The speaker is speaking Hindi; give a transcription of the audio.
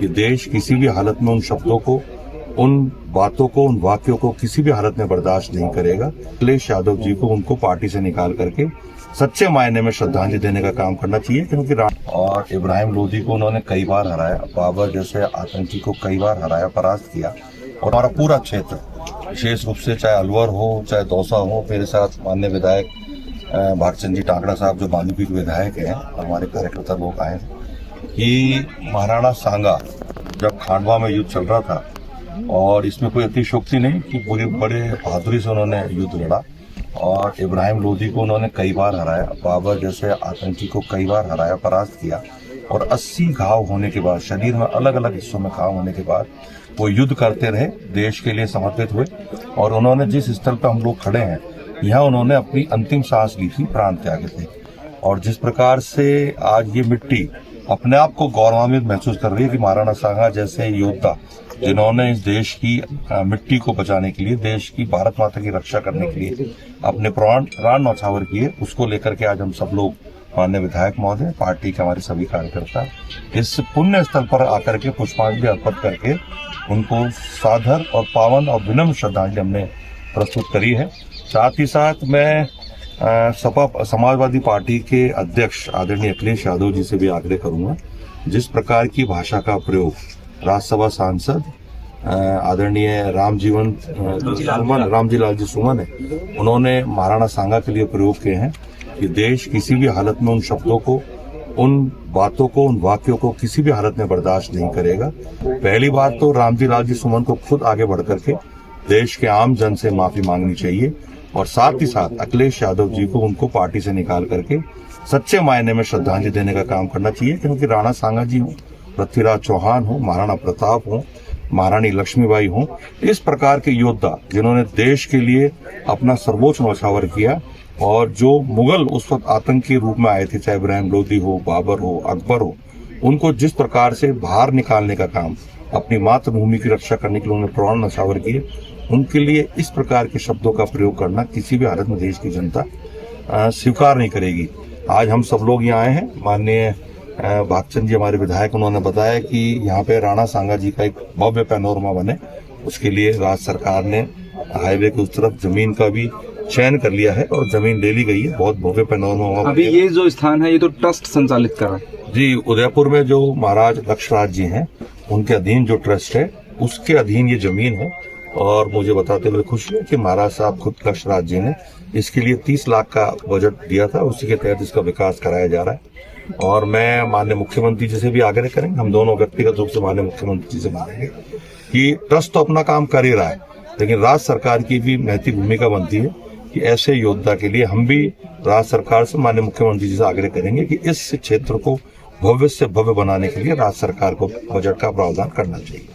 कि देश किसी भी हालत में उन शब्दों को, उन बातों को, उन वाक्यों को किसी भी हालत में बर्दाश्त नहीं करेगा। अखिलेश यादव जी को उनको पार्टी से निकाल करके सच्चे मायने में श्रद्धांजलि देने का काम करना चाहिए, क्योंकि और इब्राहिम लोधी को उन्होंने कई बार हराया, बाबर जैसे आतंकी को कई बार हराया, परास्त किया। और हमारा पूरा क्षेत्र, विशेष रूप से चाहे अलवर हो, चाहे दौसा हो, मेरे साथ माननीय विधायक भागचंद जी टांगड़ा साहब जो बांदीपीर विधायक हैं, हमारे कार्यकर्ता लोग आए कि महाराणा सांगा जब खांडवा में युद्ध चल रहा था, और इसमें कोई अतिशयोक्ति नहीं कि पूरे बड़े बहादुरी से उन्होंने युद्ध लड़ा और इब्राहिम लोधी को उन्होंने कई बार हराया, बाबर जैसे आतंकी को कई बार हराया, परास्त किया। और 80 घाव होने के बाद, शरीर में अलग अलग हिस्सों में घाव होने के बाद वो युद्ध करते रहे, देश के लिए समर्पित हुए। और उन्होंने जिस स्थल पर हम लोग खड़े हैं, यहाँ उन्होंने अपनी अंतिम सांस ली थी, प्राण त्यागे थे। और जिस प्रकार से आज ये मिट्टी अपने आप को गौरवान्वित महसूस कर रही है कि महाराणा सांगा जैसे योद्धा जिन्होंने इस देश की मिट्टी को बचाने के लिए, देश की भारत माता की रक्षा करने के लिए अपने प्राण न्यौछावर किए, उसको लेकर के आज हम सब लोग, माननीय विधायक महोदय, पार्टी के हमारे सभी कार्यकर्ता इस पुण्य स्थल पर आकर के पुष्पांजलि अर्पित करके उनको सादर और पावन और विनम्र श्रद्धांजलि हमने प्रस्तुत करी है। साथ ही साथ मैं सपा समाजवादी पार्टी के अध्यक्ष आदरणीय अखिलेश यादव जी से भी आग्रह करूंगा, जिस प्रकार की भाषा का प्रयोग राज्यसभा सांसद आदरणीय रामजी लाल जी सुमन है, उन्होंने महाराणा सांगा के लिए प्रयोग किए हैं कि देश किसी भी हालत में उन शब्दों को, उन बातों को, उन वाक्यों को किसी भी हालत में बर्दाश्त नहीं करेगा। पहली बात तो रामजी लाल जी सुमन को खुद आगे बढ़ करके देश के आम जन से माफी मांगनी चाहिए, और साथ ही साथ अखिलेश यादव जी को उनको पार्टी से निकाल करके सच्चे मायने में श्रद्धांजलि देने का काम करना चाहिए, क्योंकि राणा सांगा जी हो, पृथ्वीराज चौहान हो, महाराणा प्रताप हो, महारानी लक्ष्मीबाई हो, इस प्रकार के योद्धा जिन्होंने देश के लिए अपना सर्वोच्च न्यौछावर किया, और जो मुगल उस वक्त आतंक के रूप में आए थे, चाहे इब्राहिम लोधी हो, बाबर हो, अकबर हो, उनको जिस प्रकार से बाहर निकालने का काम, अपनी मातृभूमि की रक्षा करने के लिए उन्होंने प्राण न्यौछावर किए, उनके लिए इस प्रकार के शब्दों का प्रयोग करना किसी भी हालत में देश की जनता स्वीकार नहीं करेगी। आज हम सब लोग यहाँ आए हैं, माननीय भागचंद जी हमारे विधायक, उन्होंने बताया कि यहाँ पे राणा सांगा जी का एक भव्य पैनोरमा बने, उसके लिए राज्य सरकार ने हाईवे के उस तरफ जमीन का भी चयन कर लिया है और जमीन ले ली गई है। बहुत भव्य पैनोरमा। अभी ये जो स्थान है ये तो ट्रस्ट संचालित कर रहा है जी, उदयपुर में जो महाराज लक्ष्मराज जी हैं उनके अधीन जो ट्रस्ट है उसके अधीन ये जमीन है। और मुझे बताते हुए खुशी है कि महाराज साहब खुद लक्ष्मराज जी ने इसके लिए 30 लाख का बजट दिया था, उसी के तहत इसका विकास कराया जा रहा है। और मैं माननीय मुख्यमंत्री जी से भी आग्रह करेंगे, हम दोनों व्यक्तिगत रूप से माननीय मुख्यमंत्री जी से मांगेंगे कि ट्रस्ट तो अपना काम कर ही रहा है, लेकिन राज्य सरकार की भी नैतिक भूमिका बनती है कि ऐसे योद्धा के लिए हम भी राज्य सरकार से, माननीय मुख्यमंत्री जी से आग्रह करेंगे कि इस क्षेत्र को भव्य से भव्य बनाने के लिए राज्य सरकार को बजट का प्रावधान करना चाहिए।